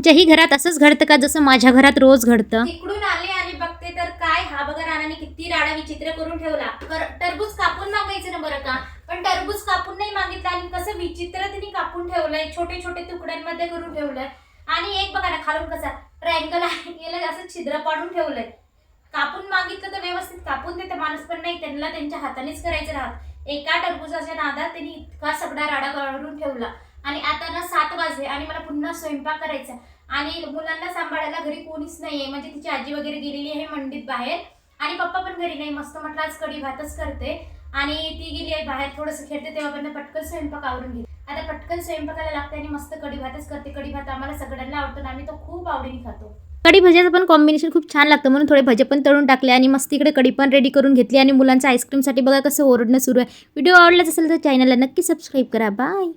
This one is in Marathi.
तुमच्याही घरात असंच घडतं का जसं माझ्या घरात रोज घडतं? इकडून आले आणि बघते तर काय हा बघा रानाने किती राडा विचित्र करून ठेवला. टरबूज कापून मागायचं ना बरं का, पण टरबूज कापून नाही मागितलं आणि कसं विचित्र तिने कापून ठेवलंय, छोटे छोटे तुकड्यांमध्ये करून ठेवलंय. आणि एक बघा ना खालून कसा ट्रायंगल आहे याला असं छिद्र पाडून ठेवलंय. कापून मागितलं तर व्यवस्थित कापून देते माणूस, पण नाही, त्यांना त्यांच्या हातानेच करायचं राहत. एका टरबुजाच्या नादात त्यांनी इतका सगळा राडा करून ठेवला. आणि आता ना 7 वाजले आणि मला पुन्हा स्वयंपाक करायचा आणि मुलांना सांभाळायला घरी कोणीच नाहीये. म्हणजे तिची आजी वगैरे गेलेली आहे मंडीत बाहेर आणि पप्पा पण घरी नाही. मस्त म्हटलं आज कढी भातच करते आणि ती गेली आहे बाहेर थोडंसं खेळते, तेव्हा पटकन स्वयंपाक आवरून घेते. आता पटकन स्वयंपाकाला लागते आणि मस्त कढी भातच करते. कढी भात आम्हाला सगळ्यांना आवडतो आणि आम्ही तो खूप आवडीने खातो. कढी भज्याचं पण कॉम्बिनेशन खूप छान लागतं म्हणून थोडे भजे पण तळून टाकले आणि मस्त इकडे कढी पण रेडी करून घेतली आणि मुलांचं आईस्क्रीमसाठी बघा कसं ओरडणं सुरू आहे. व्हिडिओ आवडलाच असेल तर चॅनलला नक्की सबस्क्राईब करा. बाय.